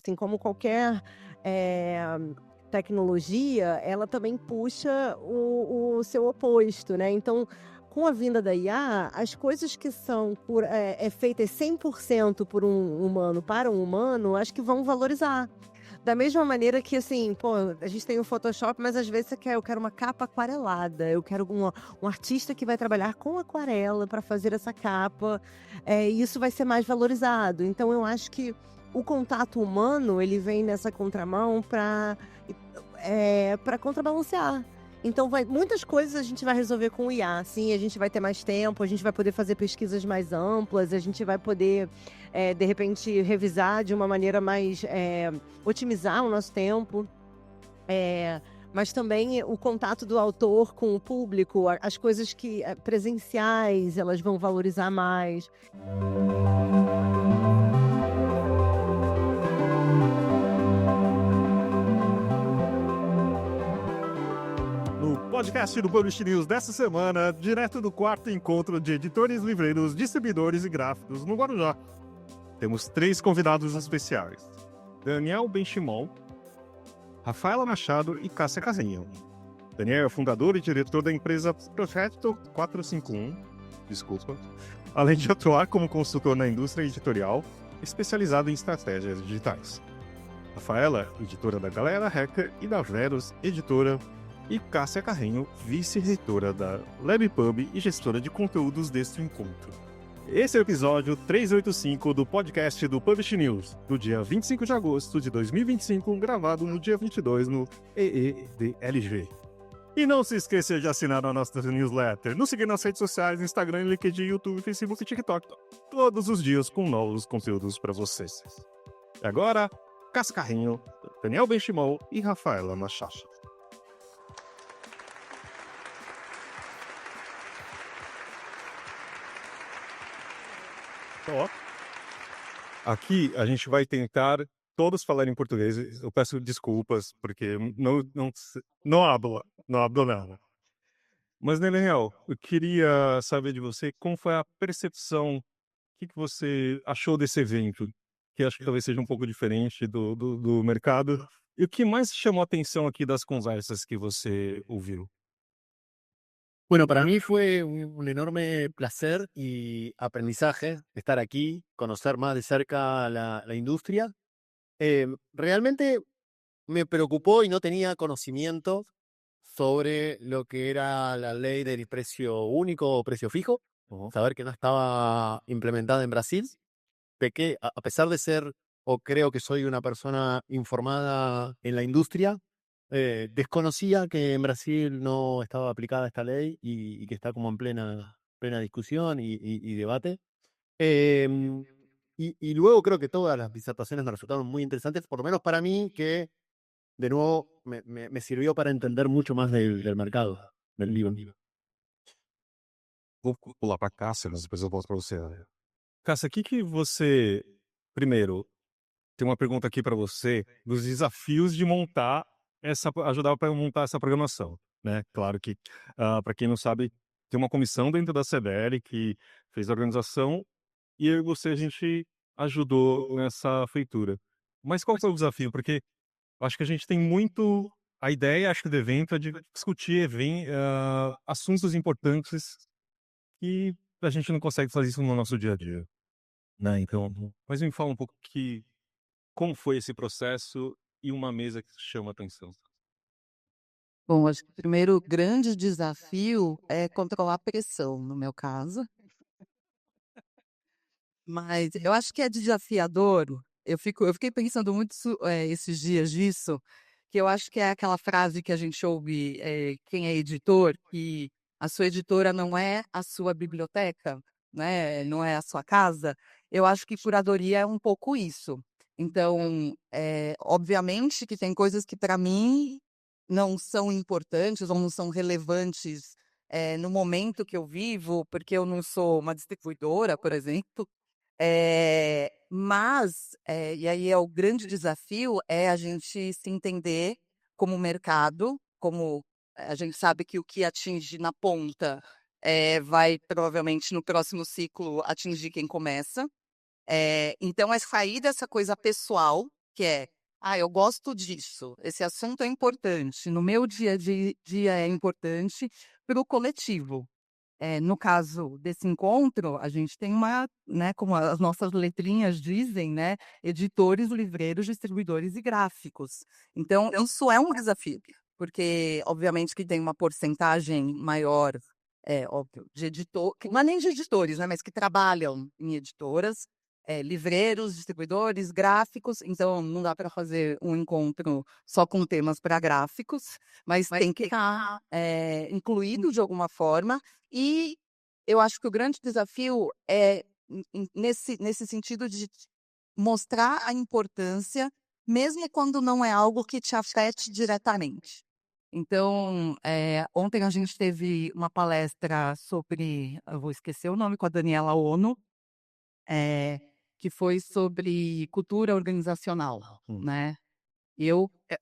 Assim como qualquer, eh, tecnologia, ela também puxa o seu oposto, né. Então, com a vinda da IA, as coisas que são feitas 100% por um humano para um humano, acho que vão valorizar. Da mesma maneira que, assim, pô, a gente tem o Photoshop, mas às vezes eu quero uma capa aquarelada, eu quero um artista que vai trabalhar com aquarela para fazer essa capa, e isso vai ser mais valorizado. Então eu acho que o contato humano, ele vem nessa contramão para contrabalancear. Então muitas coisas a gente vai resolver com o IA, sim, a gente vai ter mais tempo, a gente vai poder fazer pesquisas mais amplas, a gente vai poder, de repente, revisar de uma maneira mais, otimizar o nosso tempo. Mas também o contato do autor com o público, as coisas que, presenciais, elas vão valorizar mais. No podcast do Publish News dessa semana, direto do quarto encontro de editores, livreiros, distribuidores e gráficos no Guarujá. Temos 3 convidados especiais: Daniel Benchimol, Rafaela Machado e Cássia Carrinho. Daniel é fundador e diretor da empresa Projeto 451, além de atuar como consultor na indústria editorial, especializado em estratégias digitais. Rafaela, editora da Galera Hacker e da Verus, editora, e Cássia Carrinho, vice-reitora da LabPub e gestora de conteúdos deste encontro. Esse é o episódio 385 do podcast do Publish News, do dia 25 de agosto de 2025, gravado no dia 22 no EEDLG. E não se esqueça de assinar a nossa newsletter, nos seguir nas redes sociais, Instagram, LinkedIn, YouTube, Facebook e TikTok, todos os dias com novos conteúdos para vocês. E agora, Cássia Carrinho, Daniel Benchimol e Rafaela Machado. Ó, aqui a gente vai tentar todos falar em português. Eu peço desculpas, porque não hablo nada. Mas, Daniel, eu queria saber de você como foi a percepção, o que você achou desse evento, que acho que talvez seja um pouco diferente do mercado, e o que mais chamou a atenção aqui das conversas que você ouviu? Bueno, para mí fue un enorme placer y aprendizaje estar aquí, conocer más de cerca la industria. Realmente me preocupó y no tenía conocimiento sobre lo que era la ley del precio único o precio fijo, Uhum. saber que no estaba implementada en Brasil. Pequé, a pesar de ser, o creo que soy una persona informada en la industria, desconocía que en Brasil no estaba aplicada esta ley y que está como en plena discusión y debate. Em, y luego creo que todas las disertaciones me resultaron muy interesantes, por lo menos para mí, que de nuevo me sirvió para entender mucho más del mercado, del libro. Vou pular para a Cássia, mas depois eu volto para você. Cássia, o que você... Primeiro, tem uma pergunta aqui para você dos desafios de montar ajudar para montar essa programação, né? Claro que, para quem não sabe, tem uma comissão dentro da CDL que fez a organização e eu e você, a gente ajudou nessa feitura. Mas qual foi o desafio? Porque eu acho que a gente tem muito a ideia, acho que do evento é de discutir assuntos importantes e a gente não consegue fazer isso no nosso dia a dia, né? Então, mas me fala um pouco como foi esse processo e uma mesa que chama atenção? Bom, acho que o primeiro grande desafio é controlar a pressão, no meu caso. Mas eu acho que é desafiador. Eu fiquei pensando muito esses dias disso, que eu acho que é aquela frase que a gente ouve, quem é editor, que a sua editora não é a sua biblioteca, né, não é a sua casa. Eu acho que curadoria é um pouco isso. Então, obviamente que tem coisas que para mim não são importantes ou não são relevantes, no momento que eu vivo, porque eu não sou uma distribuidora, por exemplo. E aí é o grande desafio é a gente se entender como mercado, como a gente sabe que o que atinge na ponta, vai provavelmente no próximo ciclo atingir quem começa. Então é sair dessa coisa pessoal que é, eu gosto disso, esse assunto é importante, no meu dia a dia é importante para o coletivo. No caso desse encontro, a gente tem né, como as nossas letrinhas dizem, né, editores, livreiros, distribuidores e gráficos. Então, isso é um desafio, porque, obviamente, que tem uma porcentagem maior, óbvio, de editor, não é nem de editores, né, mas que trabalham em editoras, livreiros, distribuidores, gráficos. Então, não dá para fazer um encontro só com temas para gráficos, mas tem que estar incluído de alguma forma. E eu acho que o grande desafio é nesse sentido de mostrar a importância, mesmo quando não é algo que te afete diretamente. Então, ontem a gente teve uma palestra sobre, eu vou esquecer o nome, com a Daniela Ono, que foi sobre cultura organizacional, né?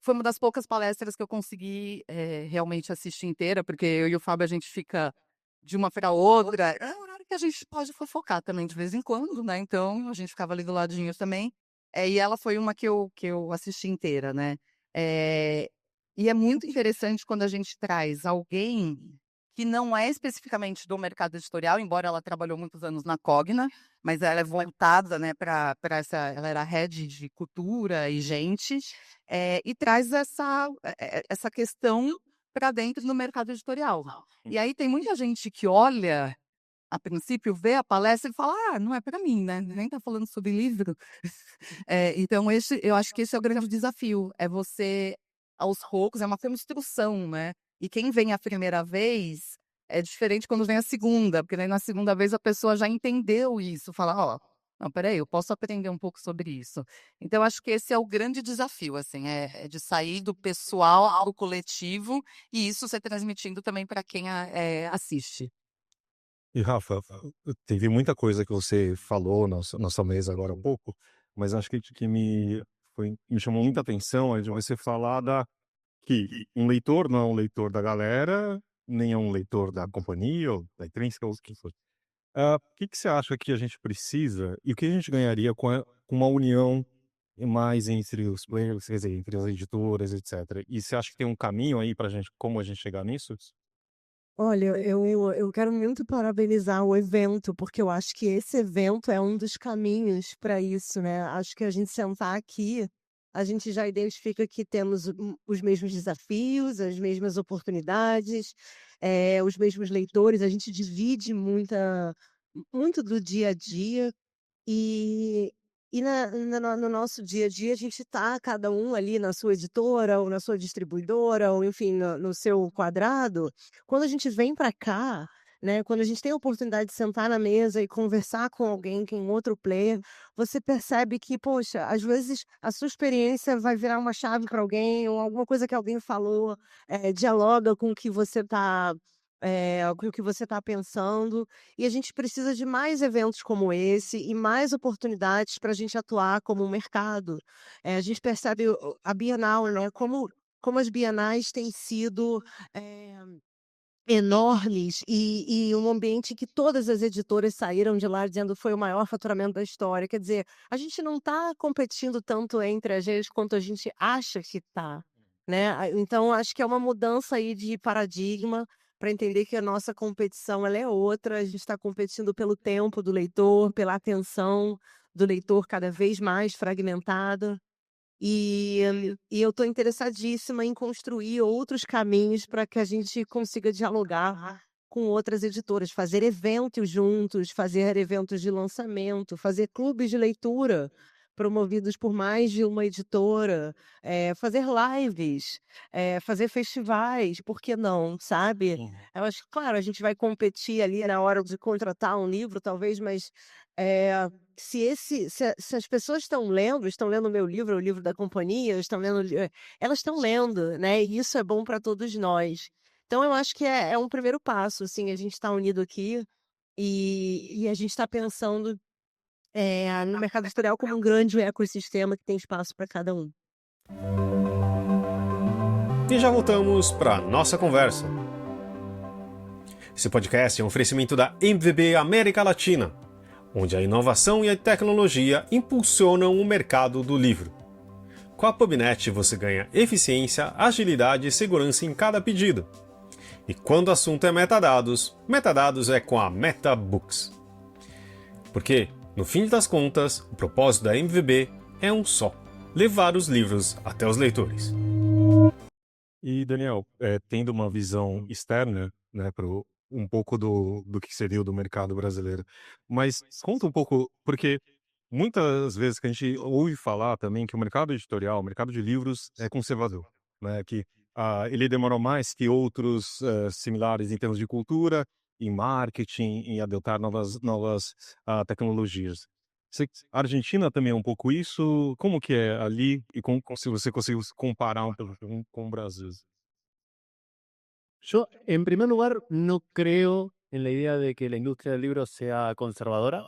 Foi uma das poucas palestras que eu consegui realmente assistir inteira, porque eu e o Fábio, a gente fica de uma para outra. É um horário que a gente pode fofocar também de vez em quando, né? Então, a gente ficava ali do ladinho também. E ela foi uma que eu assisti inteira, né? E é muito interessante quando a gente traz alguém que não é especificamente do mercado editorial, embora ela trabalhou muitos anos na Cogna, mas ela é voltada, né, para ela era head de cultura e gente, e traz essa questão para dentro do mercado editorial. E aí tem muita gente que olha, a princípio, vê a palestra e fala, não é para mim, né? Nem tá falando sobre livro. Então, eu acho que esse é o grande desafio, é você, aos poucos, é uma construção, né? E quem vem a primeira vez é diferente quando vem a segunda, porque daí na segunda vez a pessoa já entendeu isso, fala, não, peraí, eu posso aprender um pouco sobre isso. Então, acho que esse é o grande desafio, assim, é de sair do pessoal ao coletivo e isso ser transmitindo também para quem assiste. E Rafa, teve muita coisa que você falou na nossa mesa agora há pouco, mas acho que me chamou muita atenção é de você falar que um leitor não é um leitor da galera, nem é um leitor da companhia ou da Intrínseca ou o que for. O que você acha que a gente precisa e o que a gente ganharia com uma união mais entre os players, quer dizer, entre as editoras, etc. E você acha que tem um caminho aí pra gente, como a gente chegar nisso? Olha, eu quero muito parabenizar o evento, porque eu acho que esse evento é um dos caminhos para isso, né? Acho que a gente sentar aqui, a gente já identifica que temos os mesmos desafios, as mesmas oportunidades, os mesmos leitores, a gente divide muito do dia a dia. E no nosso dia a dia, a gente tá cada um ali na sua editora ou na sua distribuidora ou enfim, no seu quadrado. Quando a gente vem para cá, né, quando a gente tem a oportunidade de sentar na mesa e conversar com alguém, que é um outro player, você percebe que, poxa, às vezes a sua experiência vai virar uma chave para alguém ou alguma coisa que alguém falou, dialoga com o que você tá, com o que você tá pensando. E a gente precisa de mais eventos como esse e mais oportunidades para a gente atuar como um mercado. A gente percebe a Bienal, né, como as bienais têm sido enormes e um ambiente que todas as editoras saíram de lá dizendo foi o maior faturamento da história. Quer dizer, a gente não está competindo tanto entre a gente quanto a gente acha que está, né? Então, acho que é uma mudança aí de paradigma para entender que a nossa competição ela é outra. A gente está competindo pelo tempo do leitor, pela atenção do leitor cada vez mais fragmentada. E eu estou interessadíssima em construir outros caminhos para que a gente consiga dialogar com outras editoras, fazer eventos juntos, fazer eventos de lançamento, fazer clubes de leitura promovidos por mais de uma editora, fazer lives, fazer festivais, por que não, sabe? Eu acho que, claro, a gente vai competir ali na hora de contratar um livro, talvez, mas se as pessoas estão lendo o meu livro, o livro da companhia, elas estão lendo, né? E isso é bom para todos nós. Então eu acho que é um primeiro passo, assim, a gente está unido aqui e a gente está pensando no mercado editorial como um grande ecossistema que tem espaço para cada um. E já voltamos para nossa conversa. Esse podcast é um oferecimento da MVB América Latina, onde a inovação e a tecnologia impulsionam o mercado do livro. Com a PubNet você ganha eficiência, agilidade e segurança em cada pedido. E quando o assunto é metadados, metadados é com a MetaBooks. Porque, no fim das contas, o propósito da MVB é um só: levar os livros até os leitores. E, Daniel, tendo uma visão externa, né, um pouco do que seria o do mercado brasileiro, mas conta um pouco, porque muitas vezes que a gente ouve falar também que o mercado editorial, o mercado de livros é conservador, né, que ele demorou mais que outros similares em termos de cultura, em marketing, em adotar novas tecnologias. A Argentina também é um pouco isso. Como que é ali e se você conseguiu comparar um pouco com o Brasil? Yo, en primer lugar, no creo en la idea de que la industria del libro sea conservadora,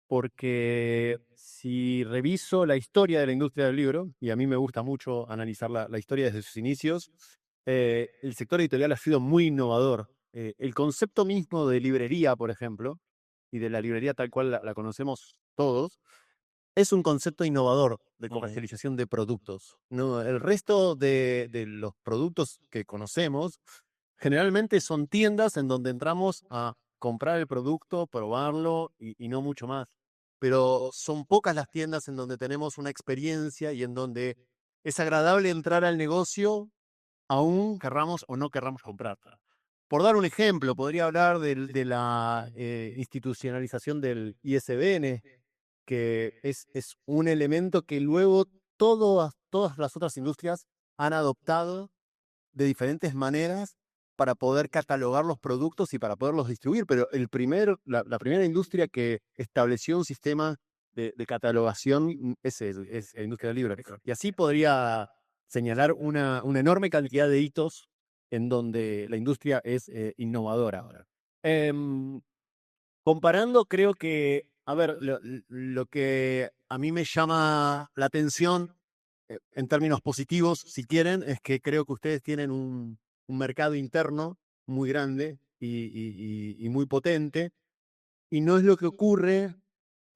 porque si reviso la historia de la industria del libro, y a mí me gusta mucho analizar la historia desde sus inicios, el sector editorial ha sido muy innovador. El concepto mismo de librería, por ejemplo, y de la librería tal cual la conocemos todos, es un concepto innovador de comercialización de productos, ¿no? El resto de los productos que conocemos generalmente son tiendas en donde entramos a comprar el producto, probarlo y no mucho más. Pero son pocas las tiendas en donde tenemos una experiencia y en donde es agradable entrar al negocio aún querramos o no querramos comprarla. Por dar un ejemplo, podría hablar de la institucionalización del ISBN, que es un elemento que luego todas las otras industrias han adoptado de diferentes maneras para poder catalogar los productos y para poderlos distribuir. Pero la primera industria que estableció un sistema de catalogación es la industria del libro. Y así podría señalar una enorme cantidad de hitos en donde la industria es innovadora ahora. Comparando, creo que, a ver, lo que a mí me llama la atención en términos positivos, si quieren, es que creo que ustedes tienen un mercado interno muy grande y muy potente, y no es lo que ocurre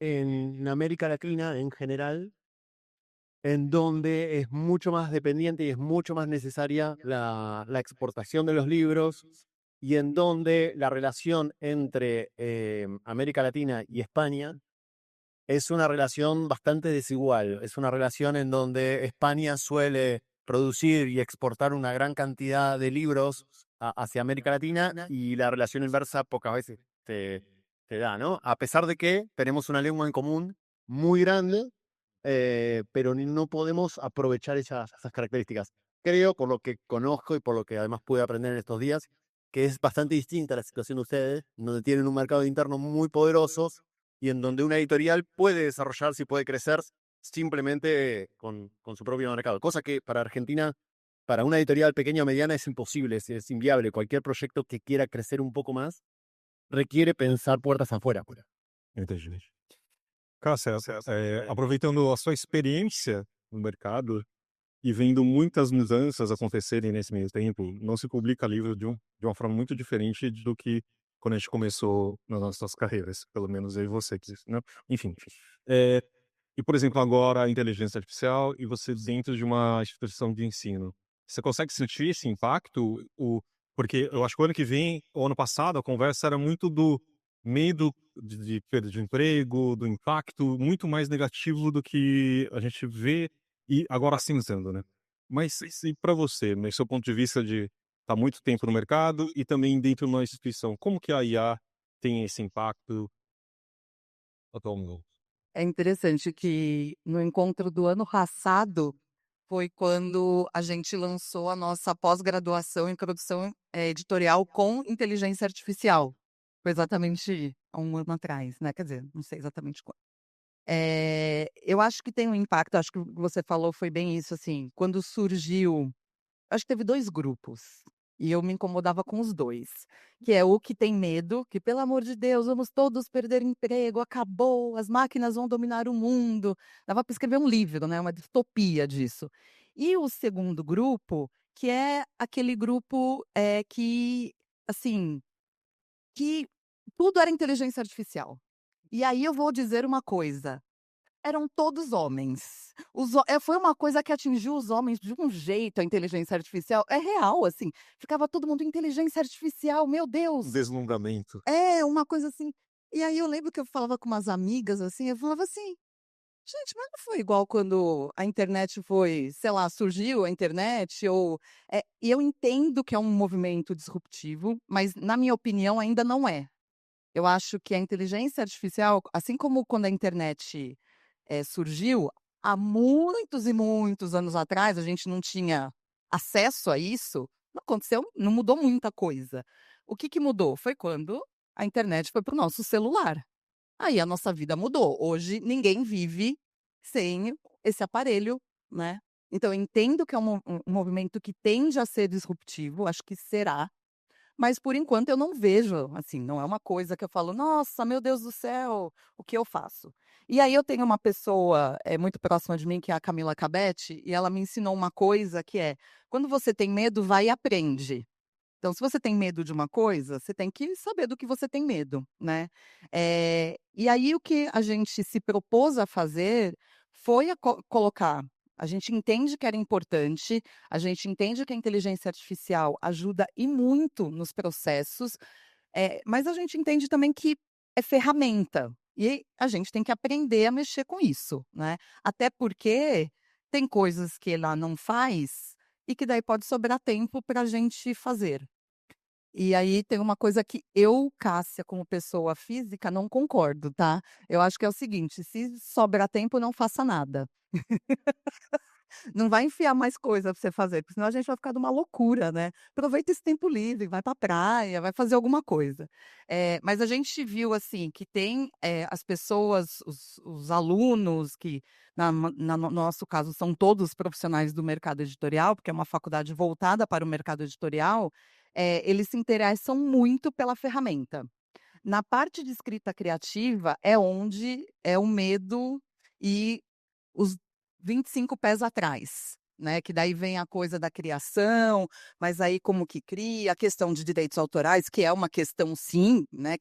en América Latina en general, en donde es mucho más dependiente y es mucho más necesaria la exportación de los libros, y en donde la relación entre América Latina y España es una relación bastante desigual. Es una relación en donde España suele producir y exportar una gran cantidad de libros hacia América Latina, y la relación inversa pocas veces te da, ¿no? A pesar de que tenemos una lengua en común muy grande, pero no podemos aprovechar esas características. Creo, por lo que conozco y por lo que además pude aprender en estos días, que es bastante distinta la situación de ustedes, donde tienen un mercado interno muy poderoso y en donde una editorial puede desarrollarse y puede crecer simplemente con su propio mercado. Cosa que para Argentina, para una editorial pequeña o mediana, es imposible, es inviable. Cualquier proyecto que quiera crecer un poco más requiere pensar puertas afuera. Entendi. Cássia, aproveitando a sua experiência no mercado e vendo muitas mudanças acontecerem nesse meio tempo, não se publica livro de uma forma muito diferente do que quando a gente começou nas nossas carreiras, pelo menos eu e você, né? Enfim. Eh, e, por exemplo, agora a inteligência artificial e você dentro de uma instituição de ensino. Você consegue sentir esse impacto? Porque eu acho que o ano que vem, o ano passado, a conversa era muito do medo de perda de emprego, do impacto muito mais negativo do que a gente vê e agora cinzando, né? Mas e para você, no seu ponto de vista de estar muito tempo no mercado e também dentro de uma instituição, como que a IA tem esse impacto atualmente? É interessante que no encontro do ano passado foi quando a gente lançou a nossa pós-graduação em produção editorial com inteligência artificial. Foi exatamente há um ano atrás, né? Quer dizer, não sei exatamente quando. Eu acho que tem um impacto, acho que o que você falou foi bem isso, assim, quando surgiu, acho que teve 2 grupos, e eu me incomodava com os 2, que é o que tem medo, que pelo amor de Deus, vamos todos perder emprego, acabou, as máquinas vão dominar o mundo. Dava para escrever um livro, né, uma distopia disso. E o segundo grupo, que é aquele grupo, que, assim, que tudo era inteligência artificial. E aí eu vou dizer uma coisa, eram todos homens. Foi uma coisa que atingiu os homens de um jeito, a inteligência artificial. É real, assim. Ficava todo mundo, inteligência artificial, meu Deus! Deslumbramento. É, uma coisa assim. E aí eu lembro que eu falava com umas amigas, assim, eu falava assim: "Gente, mas não foi igual quando a internet foi, sei lá, surgiu a internet ou" e eu entendo que é um movimento disruptivo, mas na minha opinião ainda não é. Eu acho que a inteligência artificial, assim como quando a internet, surgiu, há muitos e muitos anos atrás, a gente não tinha acesso a isso, não mudou muita coisa. O que que mudou? Foi quando a internet foi para o nosso celular. Aí a nossa vida mudou. Hoje ninguém vive sem esse aparelho, né. Então eu entendo que é um movimento que tende a ser disruptivo, acho que será, mas por enquanto eu não vejo, assim, não é uma coisa que eu falo: "Nossa, meu Deus do céu, o que eu faço?". E aí eu tenho uma pessoa, muito próxima de mim, que é a Camila Cabete, e ela me ensinou uma coisa que é: quando você tem medo, vai e aprende. Então, se você tem medo de uma coisa, você tem que saber do que você tem medo, né. E aí o que a gente se propôs a fazer foi colocar, a gente entende que era importante, a gente entende que a inteligência artificial ajuda e muito nos processos, mas a gente entende também que é ferramenta, e a gente tem que aprender a mexer com isso, né. Até porque tem coisas que ela não faz, e que daí pode sobrar tempo para a gente fazer. E aí tem uma coisa que eu, Cássia, como pessoa física, não concordo, tá. Eu acho que é o seguinte: se sobrar tempo, não faça nada. Não vai enfiar mais coisa pra você fazer, porque senão a gente vai ficar de uma loucura, né. Aproveita esse tempo livre, vai pra praia, vai fazer alguma coisa. Mas a gente viu, assim, que tem, as pessoas, os alunos que no nosso caso são todos profissionais do mercado editorial, porque é uma faculdade voltada para o mercado editorial, eles se interessam muito pela ferramenta. Na parte de escrita criativa é onde é o medo e os 25 pés atrás, né, que daí vem a coisa da criação, mas aí como que cria, a questão de direitos autorais, que é uma questão sim, né,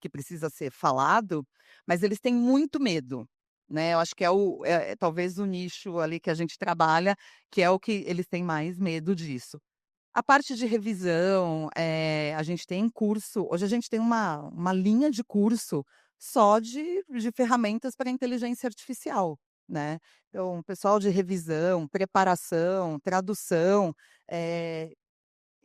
que precisa ser falado, mas eles têm muito medo, né, eu acho que é talvez o nicho ali que a gente trabalha, que é o que eles têm mais medo disso. A parte de revisão, a gente tem curso, hoje a gente tem uma linha de curso só de ferramentas para inteligência artificial, né. Então, pessoal de revisão, preparação, tradução, eh,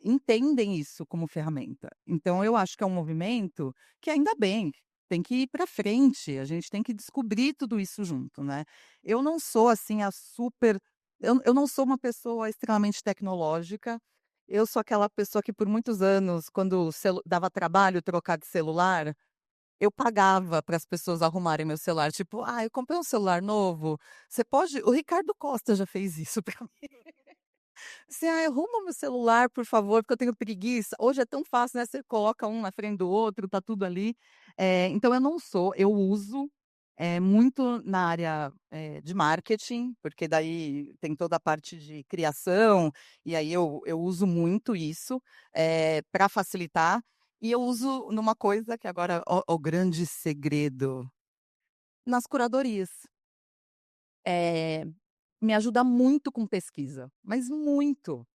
entendem isso como ferramenta. Então eu acho que é um movimento que ainda bem, tem que ir para frente, a gente tem que descobrir tudo isso junto, né. Eu não sou assim a super eu não sou uma pessoa extremamente tecnológica, eu sou aquela pessoa que por muitos anos, quando o dava trabalho trocar de celular, eu pagava para as pessoas arrumarem meu celular, tipo: "Ah, eu comprei um celular novo, você pode", o Ricardo Costa já fez isso para mim. Assim: "Ai, arruma meu celular, por favor, porque eu tenho preguiça". Hoje é tão fácil, né, você coloca um na frente do outro, tá tudo ali. Então eu uso, muito na área, de marketing, porque daí tem toda a parte de criação, e aí eu uso muito isso, pra facilitar. E eu uso numa coisa que agora o grande segredo, nas curadorias. Eh, Me ajuda muito com pesquisa, mas muito.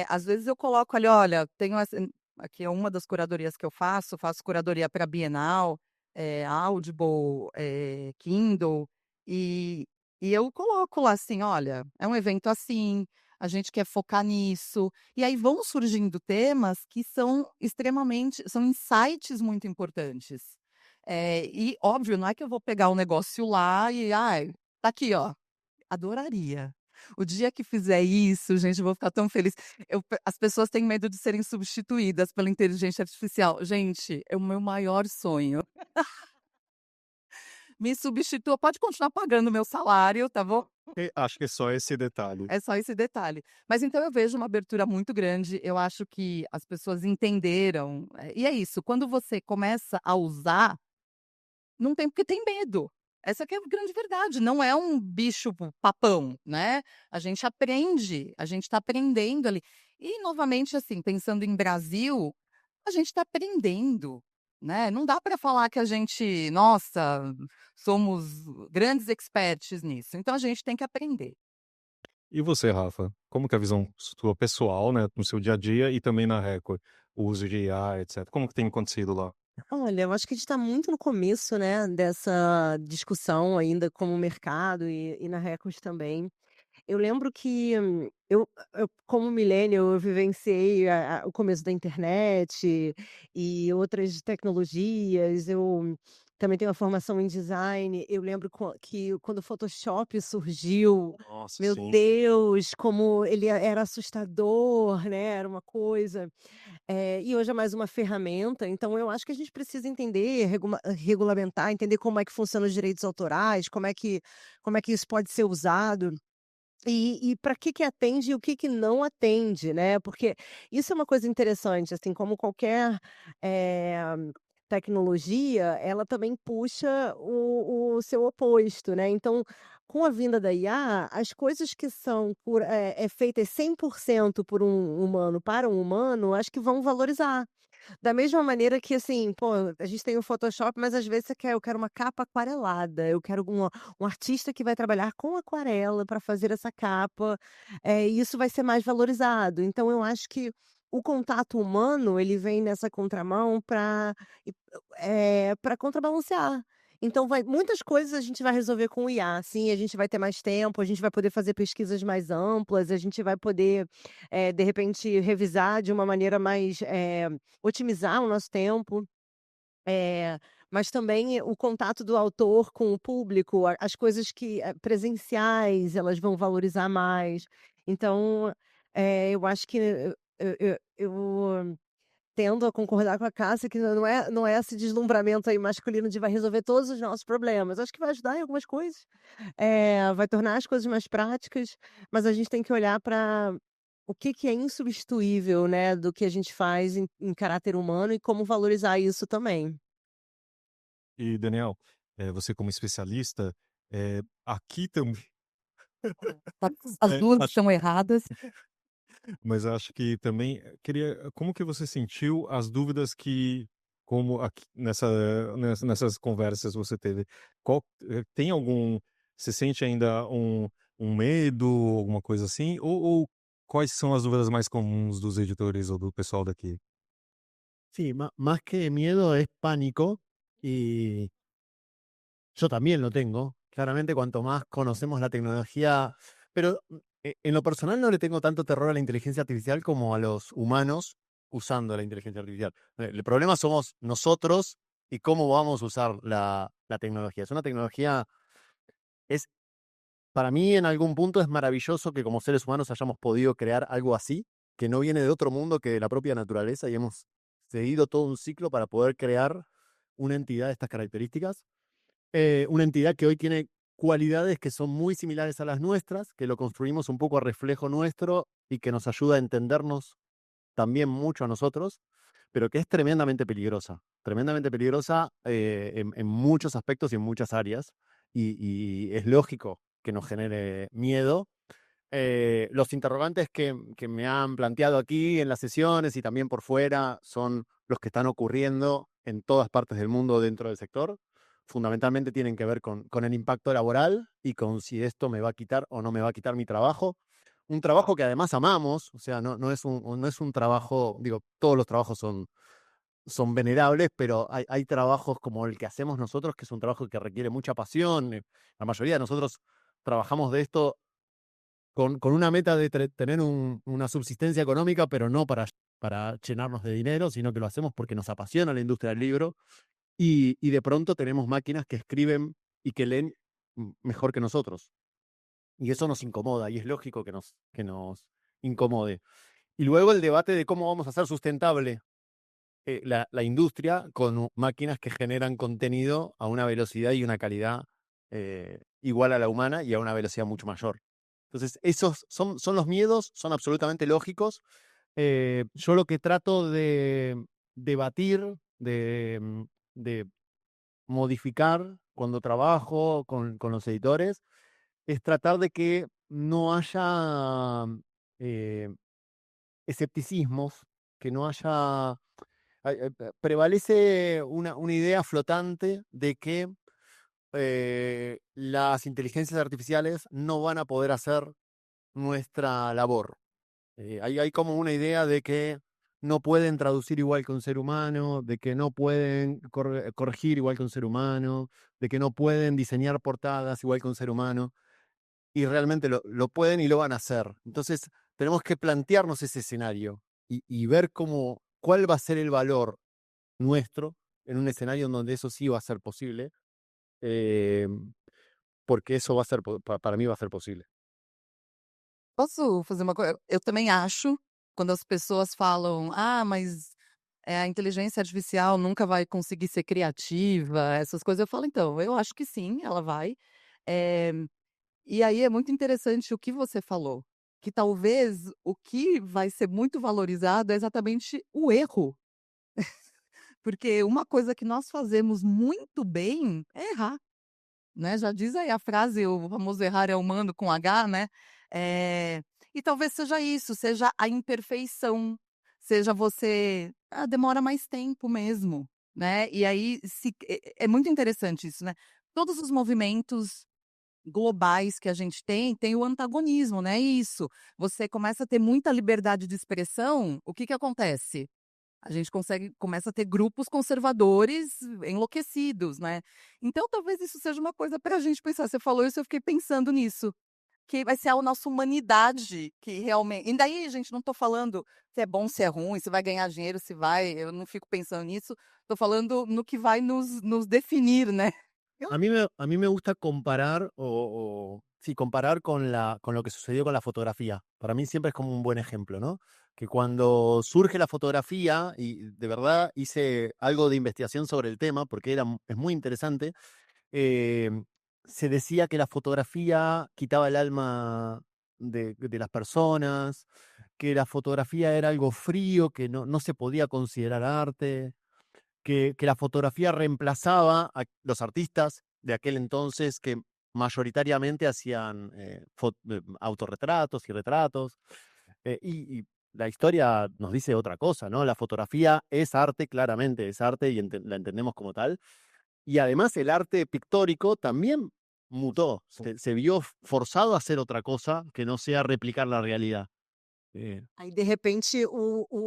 Às vezes eu coloco ali, olha, tenho essa aqui é uma das curadorias que eu faço curadoria para Bienal, Audible, Kindle, e e eu coloco lá assim: "Olha, é um evento assim, a gente quer focar nisso", e aí vão surgindo temas que são insights muito importantes. E óbvio, não é que eu vou pegar o negócio lá e: "Ai, tá aqui ó". Adoraria. O dia que fizer isso, gente, eu vou ficar tão feliz. As pessoas têm medo de serem substituídas pela inteligência artificial. Gente, é o meu maior sonho. Me substitua, pode continuar pagando o meu salário, tá bom? Acho que é só esse detalhe. É só esse detalhe. Mas então eu vejo uma abertura muito grande, eu acho que as pessoas entenderam, e é isso, quando você começa a usar, não tem porque tem medo. Essa que é a grande verdade, não é um bicho papão, né. A gente aprende, a gente está aprendendo ali. E novamente, assim, pensando em Brasil, a gente está aprendendo. né? Não dá para falar que a gente, nossa, somos grandes experts nisso. Então a gente tem que aprender. E você, Rafa? Como que é a visão sua pessoal, né, no seu dia a dia e também na Record? O uso de IA, etc. Como que tem acontecido lá? Olha, eu acho que a gente está muito no começo, né, dessa discussão ainda como mercado e na Record também. Eu lembro que eu como millennial, eu vivenciei o começo da internet e outras tecnologias. Eu também tenho uma formação em design. Eu lembro que quando o Photoshop surgiu, Nossa, meu sim. Deus, como ele era assustador, né, era uma coisa. E hoje é mais uma ferramenta, então eu acho que a gente precisa entender, regulamentar, entender como é que funcionam os direitos autorais, como é que isso pode ser usado. E para que atende e o que não atende, né, porque isso é uma coisa interessante, assim, como qualquer, eh, tecnologia, ela também puxa o seu oposto, né, então, com a vinda da IA, as coisas que são feitas 100% por um humano para um humano, acho que vão valorizar. Da mesma maneira que, assim, pô, a gente tem o Photoshop, mas às vezes eu quero uma capa aquarelada, eu quero um artista que vai trabalhar com aquarela para fazer essa capa, e isso vai ser mais valorizado. Então eu acho que o contato humano, ele vem nessa contramão para contrabalancear. Então muitas coisas a gente vai resolver com o IA, sim, a gente vai ter mais tempo, a gente vai poder fazer pesquisas mais amplas, a gente vai poder, de repente, revisar de uma maneira mais, otimizar o nosso tempo. Eh, mas também o contato do autor com o público, as coisas que, presenciais, elas vão valorizar mais. Então, eu acho que eu tendo a concordar com a Cássia que não é esse deslumbramento aí masculino de vai resolver todos os nossos problemas. Acho que vai ajudar em algumas coisas, vai tornar as coisas mais práticas, mas a gente tem que olhar para o que é insubstituível, né, do que a gente faz em caráter humano e como valorizar isso também. E Daniel, você como especialista, aqui também As é, duas estão erradas. mas eu acho que também como que você sentiu as dúvidas que, como aqui nessas conversas você teve, tem algum, você sente ainda um medo, alguma coisa assim? Ou quais são as dúvidas mais comuns dos editores ou do pessoal daqui? Sí, más que miedo es pánico y yo también lo tengo. Claramente, cuanto más conocemos la tecnología, pero en lo personal no le tengo tanto terror a la inteligencia artificial como a los humanos usando la inteligencia artificial. El problema somos nosotros y cómo vamos a usar la tecnología. Es una tecnología, es, para mí en algún punto es maravilloso que como seres humanos hayamos podido crear algo así, que no viene de otro mundo que de la propia naturaleza y hemos seguido todo un ciclo para poder crear una entidad de estas características, una entidad que hoy tiene cualidades que son muy similares a las nuestras, que lo construimos un poco a reflejo nuestro y que nos ayuda a entendernos también mucho a nosotros, pero que es tremendamente peligrosa en muchos aspectos y en muchas áreas, y es lógico que nos genere miedo. Los interrogantes que me han planteado aquí en las sesiones y también por fuera son los que están ocurriendo en todas partes del mundo dentro del sector. Fundamentalmente tienen que ver con el impacto laboral y con si esto me va a quitar o no me va a quitar mi trabajo. Un trabajo que además amamos, o sea, no es un trabajo, digo, todos los trabajos son venerables, pero hay trabajos como el que hacemos nosotros, que es un trabajo que requiere mucha pasión. La mayoría de nosotros trabajamos de esto con una meta de tener una subsistencia económica, pero no para llenarnos de dinero, sino que lo hacemos porque nos apasiona la industria del libro y de pronto tenemos máquinas que escriben y que leen mejor que nosotros. Y eso nos incomoda y es lógico que nos incomode. Y luego el debate de cómo vamos a hacer sustentable la industria con máquinas que generan contenido a una velocidad y una calidad igual a la humana y a una velocidad mucho mayor. Entonces, esos son los miedos, son absolutamente lógicos. Yo lo que trato de debatir, de modificar cuando trabajo con los editores, es tratar de que no haya eh, escepticismos, que no haya prevalece una idea flotante de que las inteligencias artificiales no van a poder hacer nuestra labor. Hay como una idea de que no pueden traducir igual que un ser humano, de que no pueden corregir igual que un ser humano, de que no pueden diseñar portadas igual que un ser humano, y realmente lo pueden y lo van a hacer. Entonces, tenemos que plantearnos ese escenario y ver cuál va a ser el valor nuestro en un escenario en donde eso sí va a ser posible, eh, porque eso va a ser, para mí va a ser posible. Posso fazer uma coisa? Eu também acho, quando as pessoas falam: "Ah, mas, a inteligência artificial nunca vai conseguir ser criativa", essas coisas, eu falo: "Então, eu acho que sim, ela vai". Eh, e aí é muito interessante o que você falou, que talvez o que vai ser muito valorizado é exatamente o erro, porque uma coisa que nós fazemos muito bem é errar. Né, já diz aí a frase, o famoso "errar é humano" com H, né, e talvez seja isso, seja a imperfeição, seja você demora mais tempo mesmo, né, e aí se é muito interessante isso, né. Todos os movimentos globais que a gente tem o antagonismo, né, isso, você começa a ter muita liberdade de expressão, o que que acontece? A gente começa a ter grupos conservadores enlouquecidos, né. Então talvez isso seja uma coisa para a gente pensar, você falou isso, eu fiquei pensando nisso, que vai ser a nossa humanidade que realmente e daí, gente, não estou falando se é bom, se é ruim, se vai ganhar dinheiro, se vai eu não fico pensando nisso, estou falando no que vai nos definir, né. Eu A mí me gusta comparar sí, comparar con lo que sucedió con la fotografía. Para mí siempre es como un buen ejemplo, ¿no? Que cuando surge la fotografía, y de verdad hice algo de investigación sobre el tema, porque es muy interesante, eh, se decía que la fotografía quitaba el alma de las personas, que la fotografía era algo frío, que no se podía considerar arte, que la fotografía reemplazaba a los artistas de aquel entonces que mayoritariamente hacían autorretratos y retratos. Y la historia nos dice otra cosa, ¿no? La fotografía es arte, claramente es arte y la entendemos como tal. Y además el arte pictórico también mutó, se vio forzado a hacer otra cosa que no sea replicar la realidad. Aí, de repente,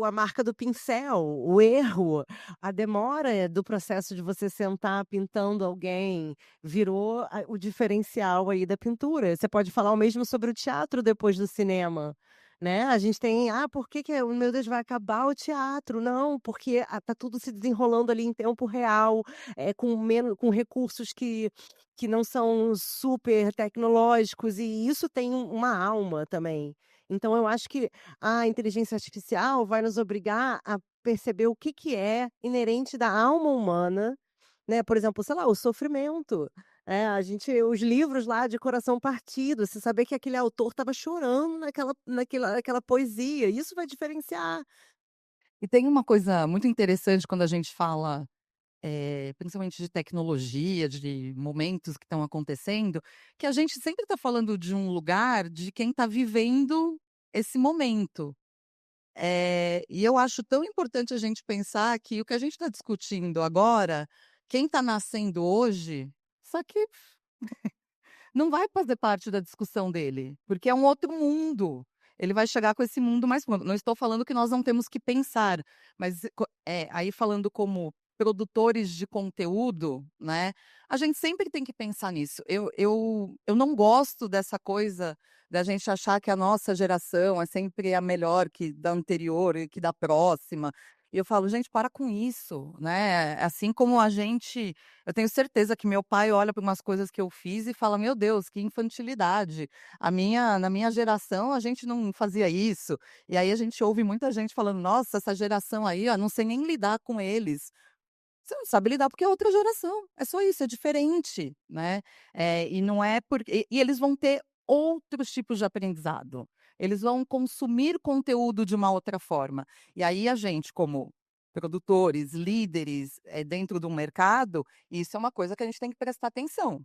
a marca do pincel, o erro, a demora do processo de você sentar pintando alguém, virou o diferencial aí da pintura. Você pode falar o mesmo sobre o teatro depois do cinema, né. A gente tem: "Ah, por que que, meu Deus, vai acabar o teatro?". Não, porque tá tudo se desenrolando ali em tempo real, com recursos que não são super tecnológicos, e isso tem uma alma também. Então eu acho que a inteligência artificial vai nos obrigar a perceber o que que é inerente da alma humana, né, por exemplo, sei lá, o sofrimento, os livros lá de coração partido, você saber que aquele autor estava chorando naquela poesia, isso vai diferenciar. E tem uma coisa muito interessante quando a gente fala, principalmente de tecnologia, de momentos que estão acontecendo, que a gente sempre está falando de um lugar de quem está vivendo esse momento. E eu acho tão importante a gente pensar que o que a gente está discutindo agora, quem está nascendo hoje, isso aqui não vai fazer parte da discussão dele, porque é um outro mundo. Ele vai chegar com esse mundo mais pronto. Não estou falando que nós não temos que pensar, mas aí falando como produtores de conteúdo, né, a gente sempre tem que pensar nisso. Eu não gosto dessa coisa da gente achar que a nossa geração é sempre a melhor que da anterior e que da próxima. E eu falo: "Gente, para com isso", né, assim como a gente eu tenho certeza que meu pai olha para umas coisas que eu fiz e fala: "Meu Deus, que infantilidade. Na minha geração, a gente não fazia isso". E aí a gente ouve muita gente falando: "Nossa, essa geração aí, ó, não sei nem lidar com eles". Você não sabe lidar porque é outra geração, é só isso, é diferente, né. E não é porque e eles vão ter outros tipos de aprendizado. Eles vão consumir conteúdo de uma outra forma. E aí a gente como produtores, líderes, dentro do mercado, isso é uma coisa que a gente tem que prestar atenção.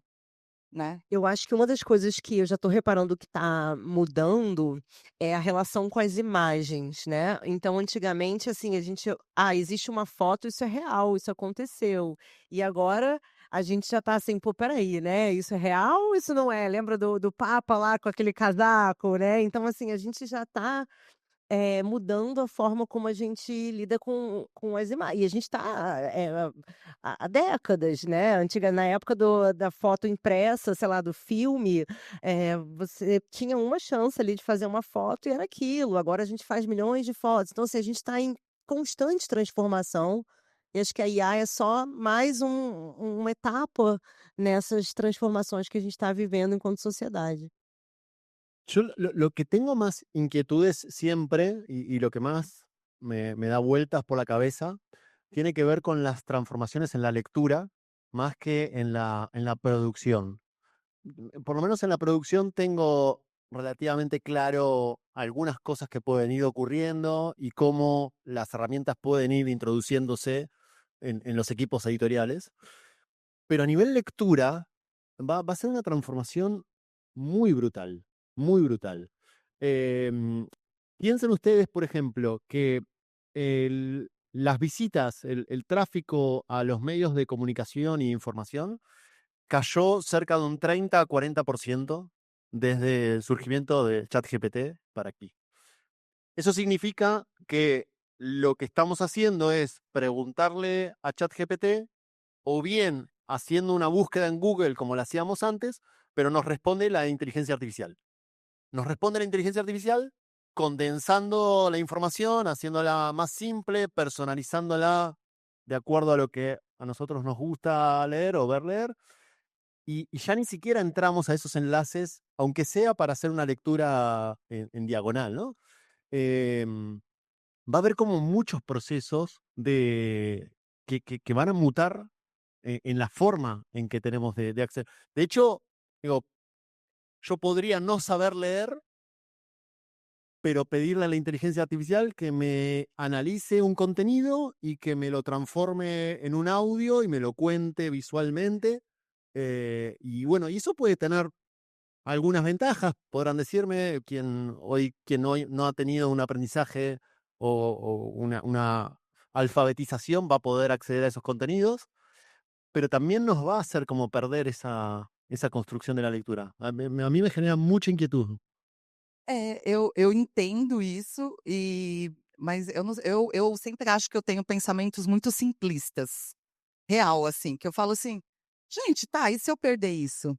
né? Eu acho que uma das coisas que eu já estou reparando que está mudando é a relação com as imagens, né. Então antigamente, assim, existe uma foto, isso é real, isso aconteceu. E agora a gente já está assim: "Pô, espera aí, né, isso é real ou isso não é?". Lembra do papa lá com aquele casaco, né. Então assim, a gente já está mudando a forma como a gente lida com as imagens. E a gente está, há décadas, né, na época da foto impressa, sei lá, do filme, você tinha uma chance ali de fazer uma foto e era aquilo, agora a gente faz milhões de fotos. Então, assim, a gente está em constante transformação, e acho que a IA é só mais uma etapa nessas transformações que a gente está vivendo enquanto sociedade. Yo lo que tengo más inquietudes siempre y lo que más me da vueltas por la cabeza tiene que ver con las transformaciones en la lectura más que en la producción. Por lo menos en la producción tengo relativamente claro algunas cosas que pueden ir ocurriendo y cómo las herramientas pueden ir introduciéndose en los equipos editoriales. Pero a nivel lectura va a ser una transformación muy brutal, muy brutal. Em, Piensen ustedes, por ejemplo, que las visitas, el tráfico a los medios de comunicación y información cayó cerca de un 30 a 40% desde el surgimiento de ChatGPT para aquí. Eso significa que lo que estamos haciendo es preguntarle a ChatGPT o bien haciendo una búsqueda en Google como la hacíamos antes, pero nos responde la inteligencia artificial. Nos responde la inteligencia artificial condensando la información, haciéndola más simple, personalizándola de acuerdo a lo que a nosotros nos gusta leer o ver leer, y ya ni siquiera entramos a esos enlaces, aunque sea para hacer una lectura en diagonal, ¿no? Em, Va a haber como muchos procesos que van a mutar en la forma en que tenemos de acceder. De hecho, digo, yo podría no saber leer, pero pedirle a la inteligencia artificial que me analice un contenido y que me lo transforme en un audio y me lo cuente visualmente. Y bueno, y eso puede tener algunas ventajas, podrán decirme, quien hoy no ha tenido un aprendizaje o una alfabetización va a poder acceder a esos contenidos, pero también nos va a hacer como perder esa construcción de la lectura. A mí me genera mucha inquietud. Eu entendo isso mas eu não eu sempre acho que eu tenho pensamentos muito simplistas, real, assim, que eu falo assim: "Gente, tá, e se eu perder isso?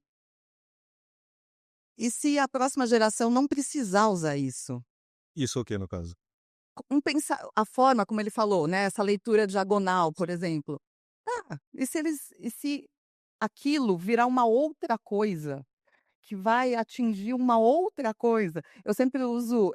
E se a próxima geração não precisar usar isso?". Isso o quê, no caso? A forma como ele falou, né, essa leitura diagonal, por exemplo. E se aquilo virar uma outra coisa? Que vai atingir uma outra coisa.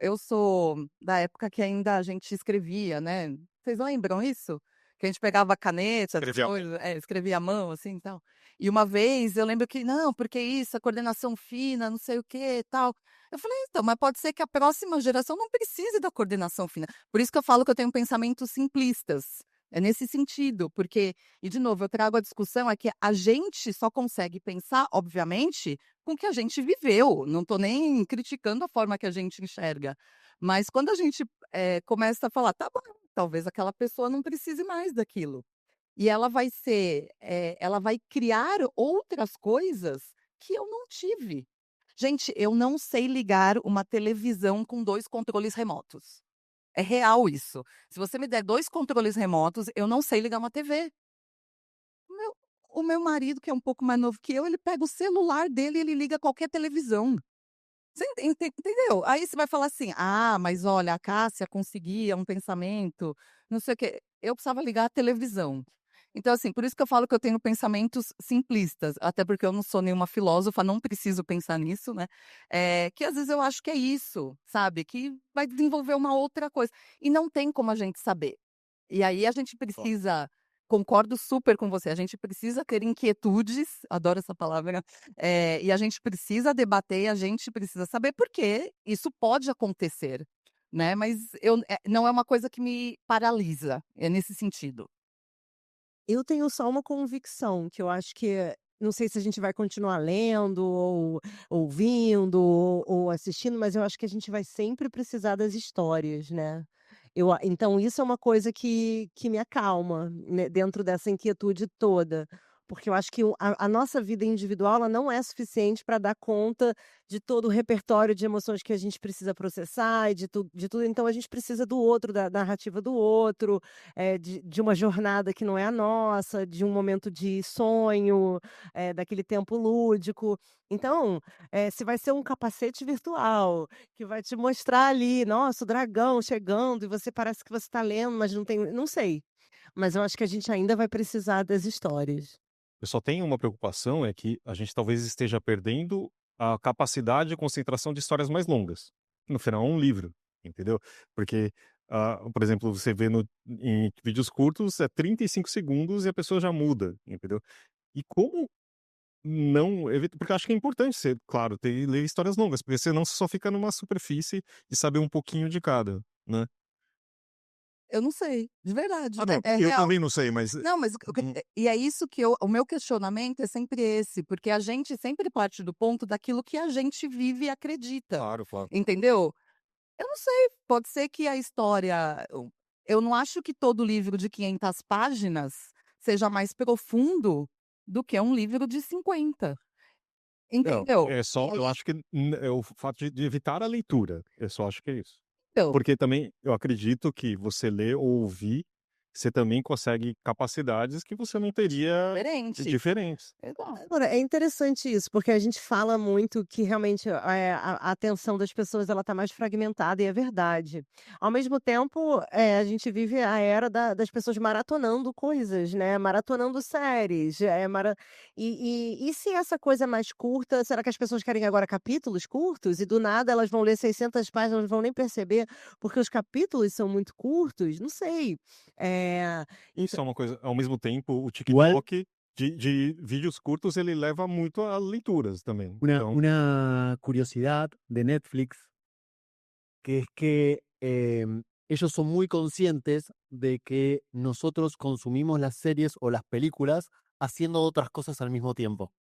Eu sou da época que ainda a gente escrevia, né. Vocês lembram isso? Que a gente pegava caneta, essas Escrevi à mão. coisas, escrevia à mão, assim, e tal. E uma vez eu lembro que: "Não, porque isso, a coordenação fina, não sei o quê, tal". Eu falei: "Então, mas pode ser que a próxima geração não precise da coordenação fina". Por isso que eu falo que eu tenho pensamentos simplistas. É nesse sentido, porque e de novo, eu trago a discussão é que a gente só consegue pensar, obviamente, com o que a gente viveu, não estou nem criticando a forma que a gente enxerga, mas quando a gente, começa a falar: "Tá bom, talvez aquela pessoa não precise mais daquilo", e ela vai criar outras coisas que eu não tive. Gente, eu não sei ligar uma televisão com 2 controles remotos. É real isso. Se você me der 2 controles remotos, eu não sei ligar uma TV. O meu o meu marido, que é um pouco mais novo que eu, ele pega o celular dele e ele liga qualquer televisão. Você entendeu? Aí você vai falar assim: "Ah, mas olha, a Cássia conseguia um pensamento, não sei o quê". Eu precisava ligar a televisão. Então, assim, por isso que eu falo que eu tenho pensamentos simplistas, até porque eu não sou nenhuma filósofa, não preciso pensar nisso, né, que às vezes eu acho que é isso, sabe, que vai desenvolver uma outra coisa, e não tem como a gente saber. E aí a gente precisa concordo super com você, a gente precisa ter inquietudes, adoro essa palavra, e a gente precisa debater, e a gente precisa saber, porque isso pode acontecer, né, mas não é uma coisa que me paralisa, é nesse sentido. Eu tenho só uma convicção, que eu acho que não sei se a gente vai continuar lendo, ou ouvindo, ou assistindo, mas eu acho que a gente vai sempre precisar das histórias, né. Então isso é uma coisa que me acalma, né, dentro dessa inquietude toda, porque eu acho que a nossa vida individual, ela não é suficiente para dar conta de todo o repertório de emoções que a gente precisa processar e de tudo, então a gente precisa do outro, da narrativa do outro, de uma jornada que não é a nossa, de um momento de sonho, daquele tempo lúdico. Então, se vai ser um capacete virtual, que vai te mostrar ali, nossa, o dragão chegando e você parece que você está lendo, mas não sei, mas eu acho que a gente ainda vai precisar das histórias. Eu só tenho uma preocupação, é que a gente talvez esteja perdendo a capacidade de concentração de histórias mais longas. No final, é um livro, entendeu? Porque, por exemplo, você vê em vídeos curtos, é 35 segundos e a pessoa já muda, entendeu? E como não evita, porque eu acho que é importante ser, claro, ler histórias longas, porque senão você só fica numa superfície de saber um pouquinho de cada, né? Eu não sei, de verdade. Ah, não, É eu real. também não sei, mas Não, mas e é isso que o meu questionamento é sempre esse, porque a gente sempre parte do ponto daquilo que a gente vive e acredita, claro, claro. entendeu? Eu não sei, pode ser que a história eu não acho que todo livro de 500 páginas seja mais profundo do que um livro de 50, Não, entendeu? é E só, eu aí acho que é o fato de evitar a leitura, eu só acho que é isso. então, Porque também eu acredito que você ler ou ouvir, você também consegue capacidades que você não teria diferente. diferentes. Exato. Agora, é interessante isso, porque a gente fala muito que realmente, a atenção das pessoas ela está mais fragmentada e é verdade. Ao mesmo tempo, a gente vive a era das pessoas maratonando coisas, né, maratonando séries, e se essa coisa é mais curta, será que as pessoas querem agora capítulos curtos e do nada elas vão ler 600 páginas, não vão nem perceber, porque os capítulos são muito curtos? Não sei. Eh, Isso é uma coisa, ao mesmo tempo, o Igual, TikTok de vídeos curtos, ele leva muito a leituras também. Então, una curiosidad de Netflix, que es que ellos son muy conscientes de que nosotros consumimos las series o las películas haciendo otras cosas al mismo tiempo.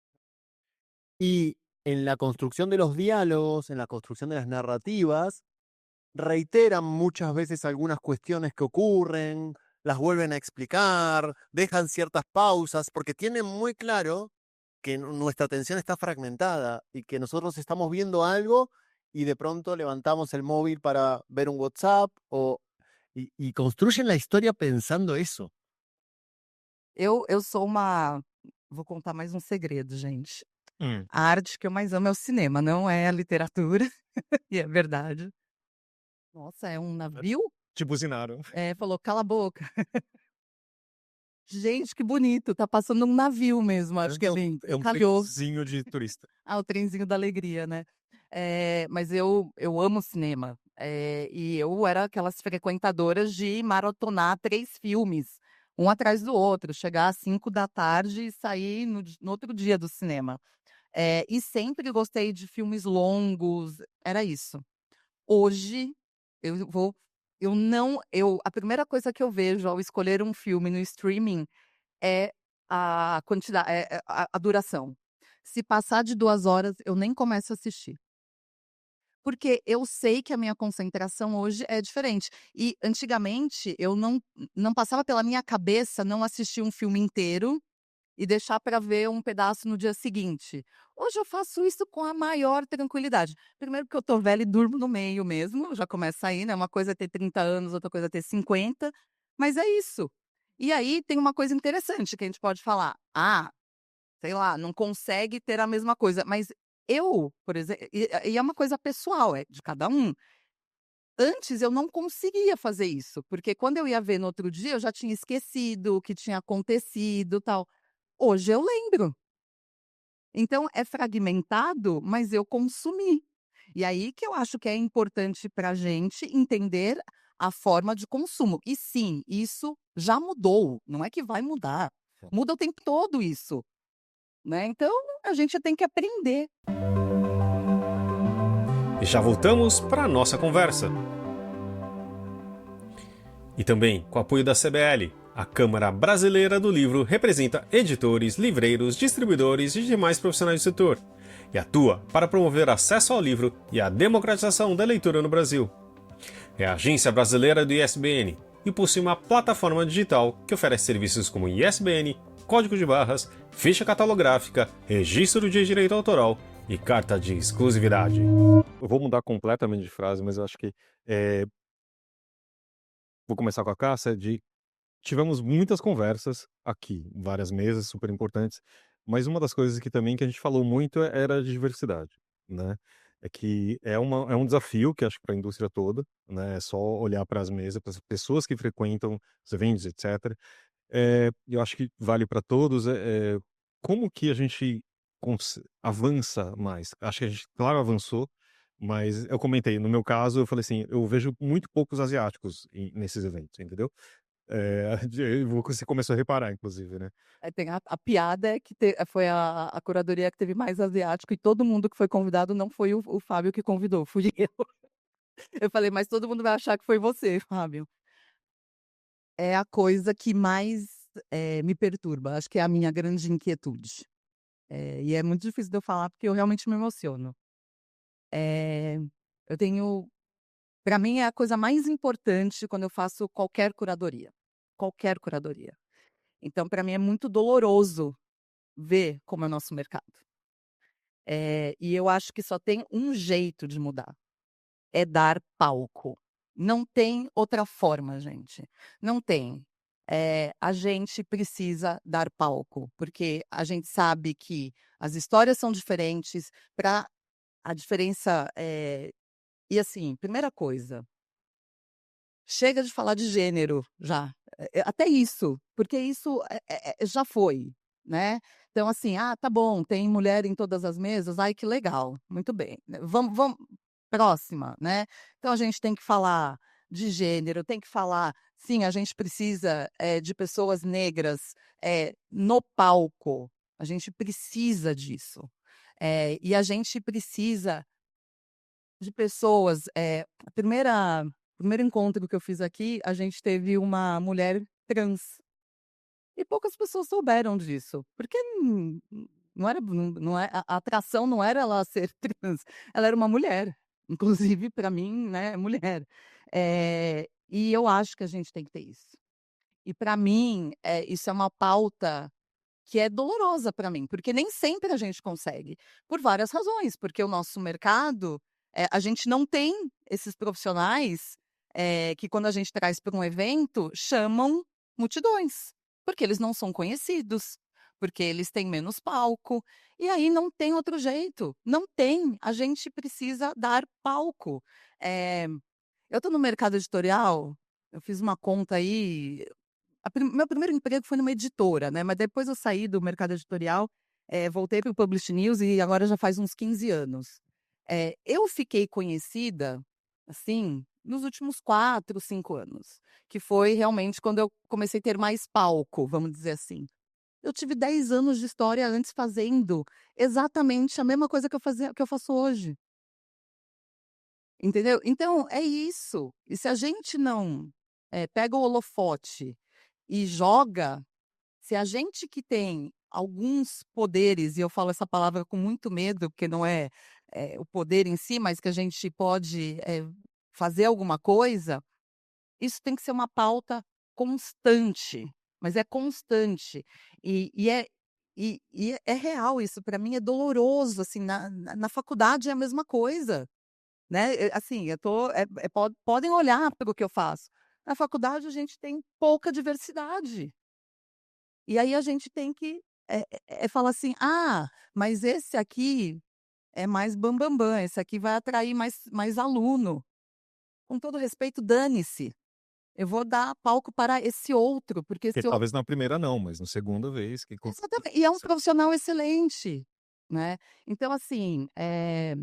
Y en la construcción de los diálogos, en la construcción de las narrativas, reiteran muchas veces algunas cuestiones que ocurren, las vuelven a explicar, dejan ciertas pausas, porque tienen muy claro que nuestra atención está fragmentada y que nosotros estamos viendo algo y de pronto levantamos el móvil para ver un WhatsApp y construyen la historia pensando eso. Eu sou uma vou contar mais um segredo, gente. hum, A arte que eu mais amo é o cinema, não é a literatura, e é verdade. Nossa, é um navio? te buzinaram. Falou: "Cala a boca". Gente, que bonito, tá passando um navio mesmo, acho que é lindo. É um Calhou. trenzinho de turista. Ah, o trenzinho da alegria, né. Mas eu amo cinema, e eu era aquelas frequentadoras de maratonar 3 filmes, um atrás do outro, chegar às 5 da tarde e sair no outro dia do cinema. E sempre gostei de filmes longos, era isso. Hoje, eu vou eu não eu a primeira coisa que eu vejo ao escolher um filme no streaming é a quantidade a duração. Se passar de 2 horas, eu nem começo a assistir. Porque eu sei que a minha concentração hoje é diferente. E antigamente eu não passava pela minha cabeça não assistir um filme inteiro e deixar para ver um pedaço no dia seguinte. Hoje eu faço isso com a maior tranquilidade. Primeiro porque eu tô velha e durmo no meio mesmo, já começa aí, né, uma coisa é ter 30 anos, outra coisa é ter 50, mas é isso. E aí tem uma coisa interessante que a gente pode falar: "Ah, sei lá, não consegue ter a mesma coisa", mas eu, por exemplo, e é uma coisa pessoal, é de cada um. Antes eu não conseguia fazer isso, porque quando eu ia ver no outro dia eu já tinha esquecido o que tinha acontecido, tal. Hoje eu lembro. Então é fragmentado, mas eu consumi. E aí que eu acho que é importante para a gente entender a forma de consumo. E sim, isso já mudou, não é que vai mudar. Muda o tempo todo isso, né, então a gente tem que aprender. E já voltamos para a nossa conversa. E também com o apoio da CBL, A Câmara Brasileira do Livro representa editores, livreiros, distribuidores e demais profissionais do setor, e atua para promover acesso ao livro e a democratização da leitura no Brasil. É a agência brasileira do ISBN e possui uma plataforma digital que oferece serviços como ISBN, código de barras, ficha catalográfica, registro de direito autoral e carta de exclusividade. Eu vou mudar completamente de frase, mas eu acho que vou começar com a Cássia. Tivemos muitas conversas aqui, várias mesas super importantes, mas uma das coisas que também que a gente falou muito era de diversidade, né? É que é um desafio que acho que para a indústria toda, né? É só olhar para as mesas, para as pessoas que frequentam os eventos, etc. Eu acho que vale para todos. Como que a gente avança mais? Acho que a gente, claro, avançou, mas eu comentei, no meu caso, eu falei assim, eu vejo muito poucos asiáticos nesses eventos, entendeu? Você começou a reparar, inclusive, né? Tem a piada é que foi a curadoria que teve mais asiático e todo mundo que foi convidado não foi o Fábio que convidou, fui eu. Eu falei, mas todo mundo vai achar que foi você, Fábio. É a coisa que mais me perturba, acho que é a minha grande inquietude. E é muito difícil de eu falar porque eu realmente me emociono. Eh, eu tenho Para mim é a coisa mais importante quando eu faço qualquer curadoria, qualquer curadoria. Então para mim é muito doloroso ver como é o nosso mercado. E eu acho que só tem um jeito de mudar, é dar palco. Não tem outra forma, gente, não tem. A gente precisa dar palco, porque a gente sabe que as histórias são diferentes, para a diferença, e assim, primeira coisa, chega de falar de gênero já, até isso, porque isso já foi, né. Então assim, "Ah, tá bom, tem mulher em todas as mesas, ai que legal, muito bem, né, vamos próxima", né. Então a gente tem que falar de gênero, tem que falar, sim, a gente precisa, de pessoas negras, no palco, a gente precisa disso. E a gente precisa de pessoas, a primeiro encontro que eu fiz aqui, a gente teve uma mulher trans, e poucas pessoas souberam disso, porque não era não é a atração não era ela ser trans, ela era uma mulher, inclusive para mim, né, mulher. E eu acho que a gente tem que ter isso. E para mim, isso é uma pauta que é dolorosa para mim, porque nem sempre a gente consegue, por várias razões, porque o nosso mercado, a gente não tem esses profissionais, que quando a gente traz para um evento, chamam multidões, porque eles não são conhecidos, porque eles têm menos palco, e aí não tem outro jeito, não tem, a gente precisa dar palco. Eh, eu estou no mercado editorial, eu fiz uma conta aí, meu primeiro emprego foi numa editora, né, mas depois eu saí do mercado editorial, voltei para o Publish News e agora já faz uns 15 anos. Eu fiquei conhecida, assim, nos últimos 4, 5 anos, que foi realmente quando eu comecei a ter mais palco, vamos dizer assim. Eu tive 10 anos de história antes fazendo exatamente a mesma coisa que eu faço hoje, entendeu? Então é isso, e se a gente não, pega o holofote e joga. Se a gente que tem alguns poderes, e eu falo essa palavra com muito medo, porque não é, o poder em si, mas que a gente pode, fazer alguma coisa, isso tem que ser uma pauta constante, mas é constante. E é real isso, para mim é doloroso, assim, na faculdade é a mesma coisa, né, assim, eu tô podem olhar para o que eu faço. Na faculdade a gente tem pouca diversidade. E aí a gente tem que, falar assim: "Ah, mas esse aqui é mais bam-bam-bam, esse aqui vai atrair mais aluno". Com todo respeito, dane-se, eu vou dar palco para esse outro, porque Porque esse outro talvez na primeira não, mas na segunda vez que exatamente, e é um profissional excelente, né. Então assim, é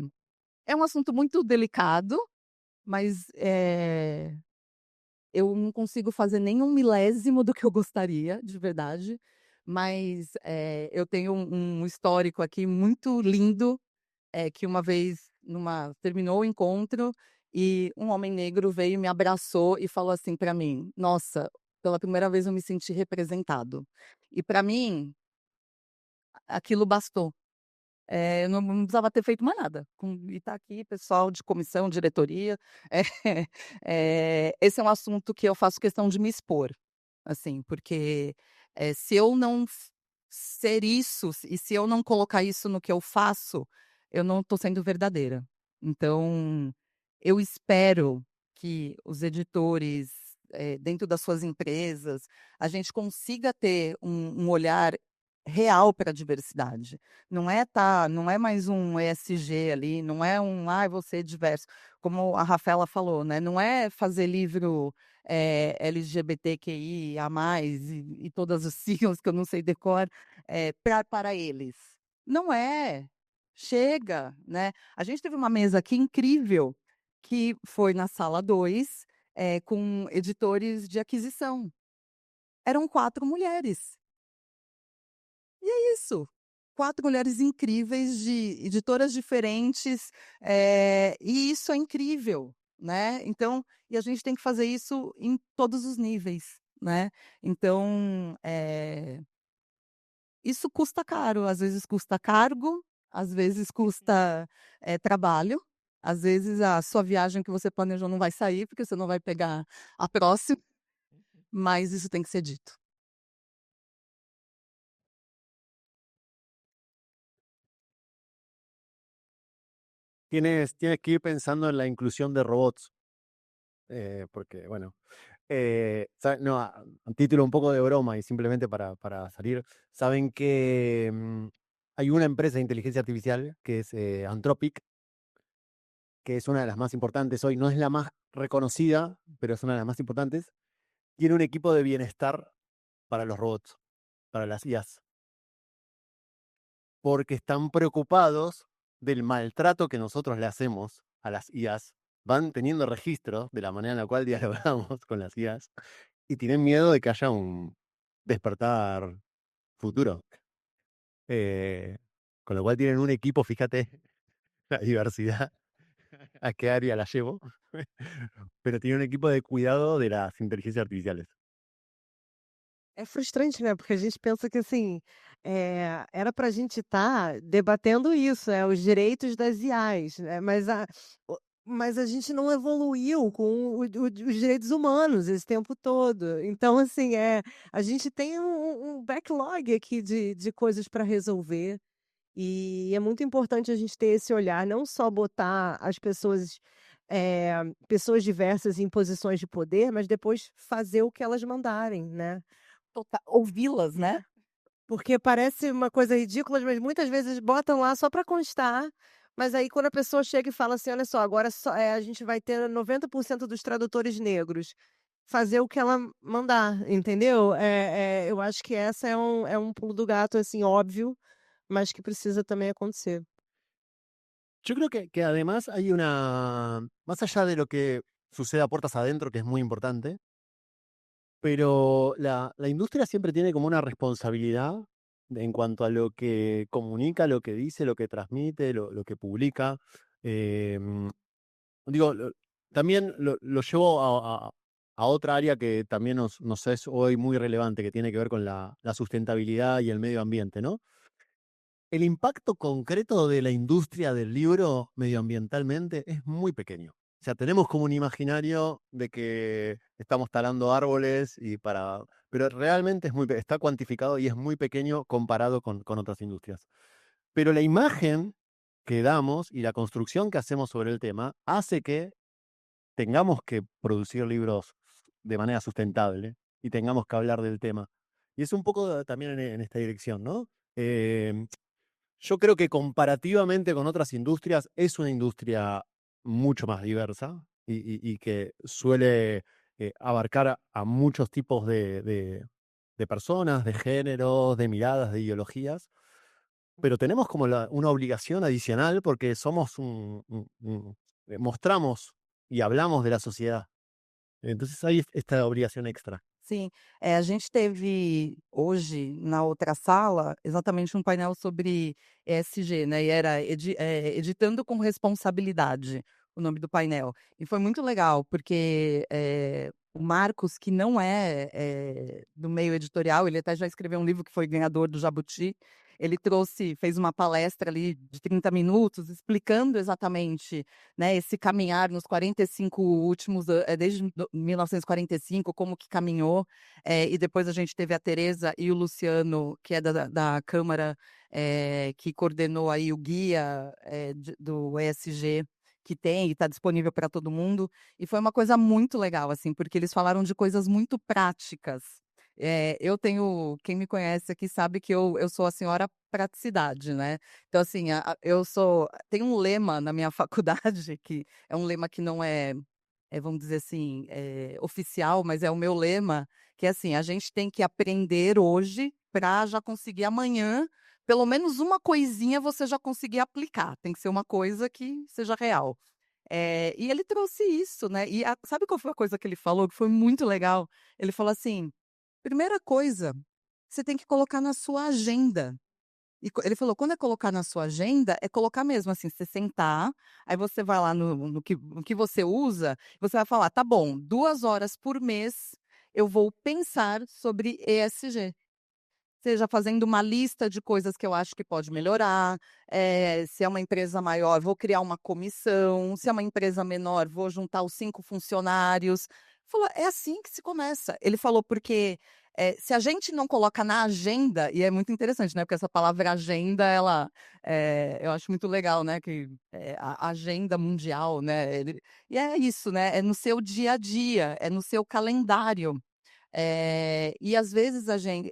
um assunto muito delicado, mas, eu não consigo fazer nem um milésimo do que eu gostaria, de verdade, mas, eu tenho um histórico aqui muito lindo, que uma vez terminou o encontro e um homem negro veio e me abraçou e falou assim para mim: "Nossa, pela primeira vez eu me senti representado. E para mim, aquilo bastou. Eu não precisava ter feito mais nada. E tá aqui pessoal de comissão, diretoria. Esse é um assunto que eu faço questão de me expor, assim, porque, se eu não ser isso, e se eu não colocar isso no que eu faço, eu não estou sendo verdadeira. Então, eu espero que os editores, dentro das suas empresas, a gente consiga ter um olhar real para a diversidade. Não é mais um ESG ali, não é um: "Ai, você é diverso", como a Rafaela falou, né, não é fazer livro, LGBTQIA+, e todas as siglas que eu não sei decor, para eles. Não é. Chega, né. A gente teve uma mesa aqui incrível, que foi na sala 2, com editores de aquisição. Eram 4 mulheres. Isso, 4 mulheres incríveis de editoras diferentes, e isso é incrível, né. Então e a gente tem que fazer isso em todos os níveis, né. Então, isso custa caro, às vezes custa cargo, às vezes custa, trabalho, às vezes a sua viagem que você planejou não vai sair, porque você não vai pegar a próxima, mas isso tem que ser dito. Tienes que ir pensando en la inclusión de robots, porque, bueno, no, a título un poco de broma y simplemente para salir, saben que hay una empresa de inteligencia artificial que es Anthropic, que es una de las más importantes hoy, no es la más reconocida, pero es una de las más importantes. Tiene un equipo de bienestar para los robots, para las IAs, porque están preocupados del maltrato que nosotros le hacemos a las IAs. Van teniendo registros de la manera en la cual dialogamos con las IAs y tienen miedo de que haya un despertar futuro. Con lo cual tienen un equipo, fíjate, la diversidad, a qué área la llevo, pero tienen un equipo de cuidado de las inteligencias artificiales. É frustrante, né, porque a gente pensa que, assim, era pra gente estar debatendo isso, os direitos das IAs, né, mas a gente não evoluiu com os direitos humanos esse tempo todo. Então, assim, a gente tem um backlog aqui de coisas para resolver, e é muito importante a gente ter esse olhar, não só botar as pessoas diversas em posições de poder, mas depois fazer o que elas mandarem, né. Ouvi-las, né. Porque parece uma coisa ridícula, mas muitas vezes botam lá só para constar, mas aí quando a pessoa chega e fala assim: "Olha só, agora a gente vai ter 90% dos tradutores negros", fazer o que ela mandar, entendeu? Eu acho que essa é um pulo do gato, assim, óbvio, mas que precisa também acontecer. Yo creo que además hay más allá de lo que sucede a puertas adentro, que es muy importante, pero la industria siempre tiene como una responsabilidad en cuanto a lo que comunica, lo que dice, lo que transmite, lo que publica. Em, digo, también lo llevo a otra área que también nos es hoy muy relevante, que tiene que ver con la sustentabilidad y el medio ambiente, ¿no? El impacto concreto de la industria del libro medioambientalmente es muy pequeño. O sea, tenemos como un imaginario de que estamos talando árboles pero realmente está cuantificado y es muy pequeño comparado con otras industrias. Pero la imagen que damos y la construcción que hacemos sobre el tema hace que tengamos que producir libros de manera sustentable y tengamos que hablar del tema. Y es un poco también en esta dirección, ¿no? Yo creo que comparativamente con otras industrias es una industria mucho más diversa y que suele abarcar a muchos tipos de personas, de géneros, de miradas, de ideologías, pero tenemos como una obligación adicional porque somos mostramos y hablamos de la sociedad. Entonces hay esta obrigación extra. Sim, a gente teve hoje na outra sala exatamente um painel sobre ESG, né, e era Editando com Responsabilidade, o nome do painel. E foi muito legal, porque, o Marcos, que não do meio editorial, ele até já escreveu um livro que foi ganhador do Jabuti. Ele fez uma palestra ali de 30 minutos, explicando exatamente, né, esse caminhar nos 45 últimos anos, desde 1945, como que caminhou. E depois a gente teve a Tereza e o Luciano, que é da Câmara, que coordenou aí o guia do ESG, que tem e está disponível para todo mundo. E foi uma coisa muito legal, assim, porque eles falaram de coisas muito práticas. Quem me conhece aqui sabe que eu sou a senhora praticidade, né? Então, assim, tem um lema na minha faculdade, que é um lema que não vamos dizer assim, oficial, mas é o meu lema, que é assim: a gente tem que aprender hoje para já conseguir amanhã, pelo menos uma coisinha você já conseguir aplicar, tem que ser uma coisa que seja real. E ele trouxe isso, né, sabe qual foi a coisa que ele falou, que foi muito legal? Ele falou assim: "Primeira coisa, você tem que colocar na sua agenda". Ele falou: "Quando é colocar na sua agenda, é colocar mesmo, assim, você sentar, aí você vai lá no que você usa, você vai falar: 'Tá bom, 2 horas por mês eu vou pensar sobre ESG'". Seja fazendo uma lista de coisas que eu acho que pode melhorar, se é uma empresa maior, vou criar uma comissão, se é uma empresa menor, vou juntar os 5 funcionários. Falou: "É assim que se começa". Ele falou porque, se a gente não coloca na agenda, e é muito interessante, né, porque essa palavra agenda, eu acho muito legal, né, que a agenda mundial, né, e é isso, né, é no seu dia a dia, é no seu calendário. E às vezes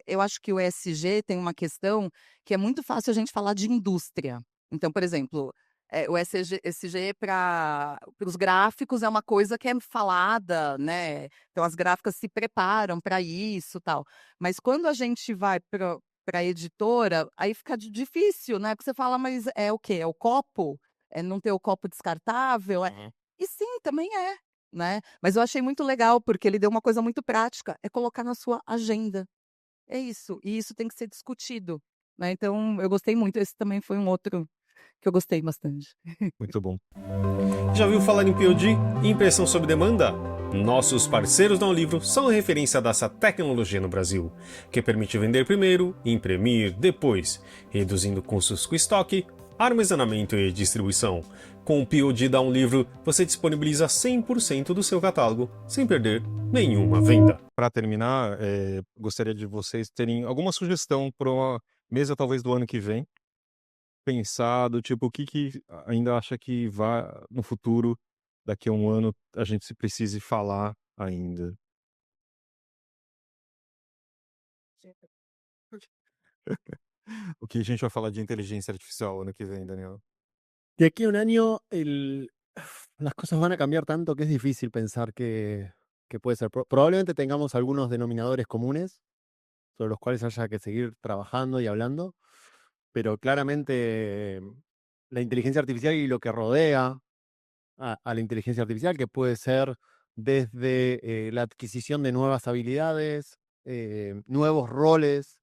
eu acho que o ESG tem uma questão que é muito fácil a gente falar de indústria. Então, por exemplo, o ESG para os gráficos é uma coisa que é falada, né, então as gráficas se preparam para isso, tal. Mas quando a gente vai pra editora, aí fica difícil, né, porque você fala: "Mas é o quê? É o copo? É não ter o copo descartável? Uhum. E sim, também é, né. Mas eu achei muito legal, porque ele deu uma coisa muito prática, é colocar na sua agenda. É isso, e isso tem que ser discutido, né, então eu gostei muito, esse também foi um outro que eu gostei bastante. Muito bom. Já ouviu falar em POD? Impressão sob demanda? Nossos parceiros da Unlivro são a referência dessa tecnologia no Brasil, que permite vender primeiro e imprimir depois, reduzindo custos com estoque, armazenamento e distribuição. Com o POD da Unlivro, você disponibiliza 100% do seu catálogo, sem perder nenhuma venda. Para terminar, gostaria de vocês terem alguma sugestão para uma mesa talvez do ano que vem, pensado, tipo, o que que ainda acha que vai no futuro, daqui a um ano, a gente se precise falar ainda. O que a gente vai falar de inteligência artificial ano que vem, Daniel? De aquí a un año, las cosas van a cambiar tanto que es difícil pensar que puede ser. Probablemente tengamos algunos denominadores comunes sobre los cuales haya que seguir trabajando y hablando, pero claramente la inteligencia artificial y lo que rodea a la inteligencia artificial, que puede ser desde la adquisición de nuevas habilidades, nuevos roles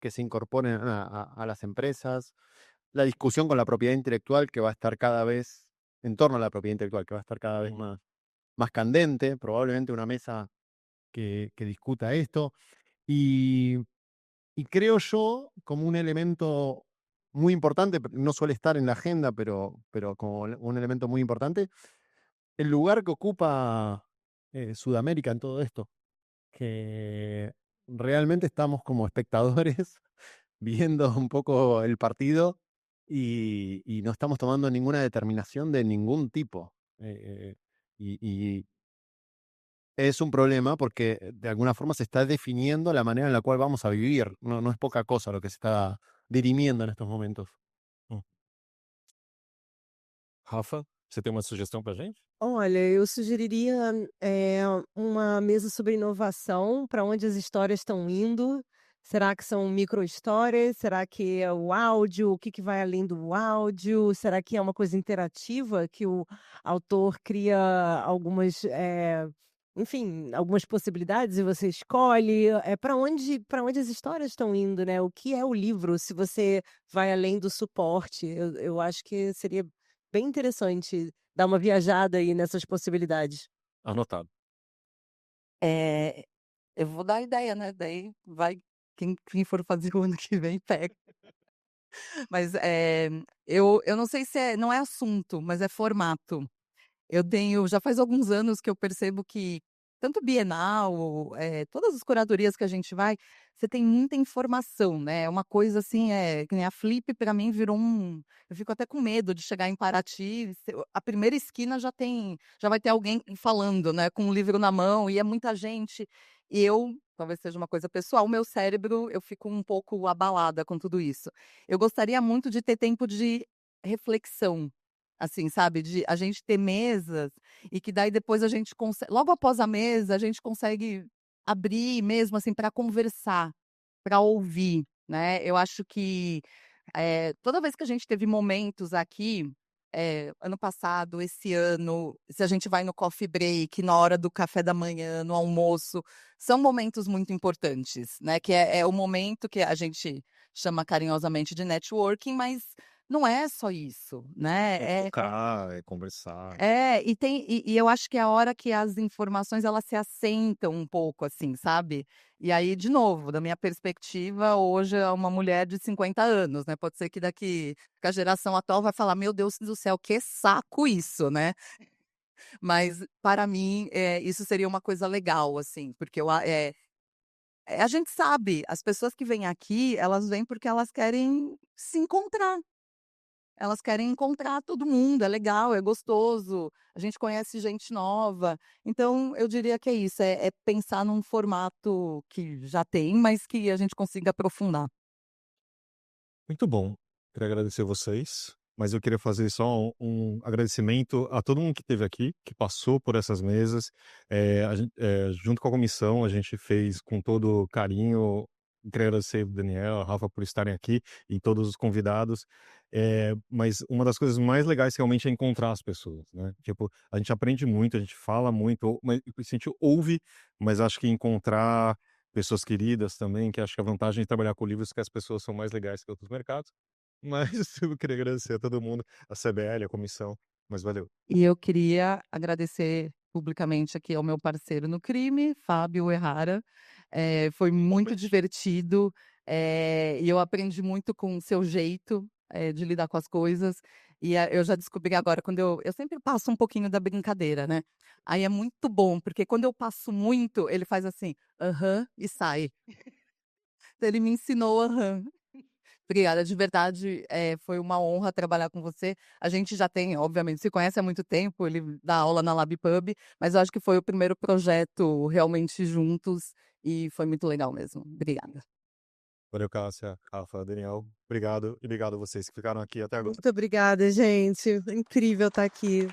que se incorporen a las empresas, la discusión con la propiedad intelectual que va a estar cada vez, en torno a la propiedad intelectual, que va a estar cada vez más candente, probablemente una mesa que discuta esto. Y, y creo yo como un elemento muy importante, no suele estar en la agenda, pero como un elemento muy importante, el lugar que ocupa Sudamérica en todo esto, que realmente estamos como espectadores viendo un poco el partido y no estamos tomando ninguna determinación de ningún tipo. Y es un problema porque de alguna forma se está definiendo la manera en la cual vamos a vivir. No es poca cosa lo que se está dirimiendo en estos momentos. Rafa, você tem uma sugestão pra gente? Olha, eu sugeriria, uma mesa sobre inovação, para onde as histórias estão indo. Será que são micro-histórias? Será que é o áudio? O que que vai além do áudio? Será que é uma coisa interativa, que o autor cria algumas, enfim, algumas possibilidades e você escolhe? Para onde as histórias estão indo, né? O que é o livro, se você vai além do suporte? Eu acho que seria bem interessante dar uma viajada aí nessas possibilidades. Anotado. É, eu vou dar a ideia, né? Daí vai, quem for fazer o ano que vem, pega. Mas eu não sei se não é assunto, mas é formato. Já faz alguns anos que eu percebo que tanto Bienal, todas as curadorias que a gente vai, você tem muita informação, né, é uma coisa assim, que nem a Flip para mim virou eu fico até com medo de chegar em Paraty, a primeira esquina já vai ter alguém falando, né, com um livro na mão e é muita gente, e talvez seja uma coisa pessoal, o meu cérebro, eu fico um pouco abalada com tudo isso. Eu gostaria muito de ter tempo de reflexão. Assim, sabe, de a gente ter mesas e que daí depois a gente consegue logo após a mesa, a gente consegue abrir mesmo, assim, para conversar, para ouvir, né. Eu acho que, toda vez que a gente teve momentos aqui, ano passado, esse ano, se a gente vai no coffee break, na hora do café da manhã, no almoço, são momentos muito importantes, né, que é o momento que a gente chama carinhosamente de networking, mas não é só isso, né, Trocar, é conversar. e eu acho que é a hora que as informações elas se assentam um pouco, assim, sabe. E aí, de novo, da minha perspectiva, hoje é uma mulher de 50 anos, né, pode ser que a geração atual vai falar: "Meu Deus do céu, que saco isso", né. Mas para mim, isso seria uma coisa legal, assim, porque a gente sabe, as pessoas que vêm aqui, elas vêm porque elas querem se encontrar. Elas querem encontrar todo mundo, é legal, é gostoso, a gente conhece gente nova. Então, eu diria que é isso, é pensar num formato que já tem, mas que a gente consiga aprofundar. Muito bom. Queria agradecer vocês, mas eu queria fazer só um agradecimento a todo mundo que esteve aqui, que passou por essas mesas. Junto com a comissão, a gente fez com todo carinho. Queria agradecer o Daniel, a Rafa por estarem aqui e todos os convidados. Mas uma das coisas mais legais realmente é encontrar as pessoas, né? Tipo, a gente aprende muito, a gente fala muito, mas a gente ouve, mas acho que encontrar pessoas queridas também, que acho que a vantagem de trabalhar com livros é que as pessoas são mais legais que outros mercados. Mas eu queria agradecer a todo mundo, a CBL, a comissão, mas valeu. E eu queria agradecer publicamente aqui ao meu parceiro no crime, Fábio Errara. Foi muito divertido, e eu aprendi muito com o seu jeito, de lidar com as coisas. E eu já descobri agora, quando eu sempre passo um pouquinho da brincadeira, né. Aí é muito bom, porque quando eu passo muito, ele faz assim: "Aham", e sai. Então ele me ensinou o "aham". Obrigada, de verdade, foi uma honra trabalhar com você. A gente já tem, obviamente, se conhece há muito tempo, ele dá aula na LabPub, mas eu acho que foi o primeiro projeto realmente juntos e foi muito legal mesmo. Obrigada. Valeu, Cássia, Rafa, Daniel. Obrigado e obrigado a vocês que ficaram aqui até agora. Muito obrigada, gente. Incrível estar aqui.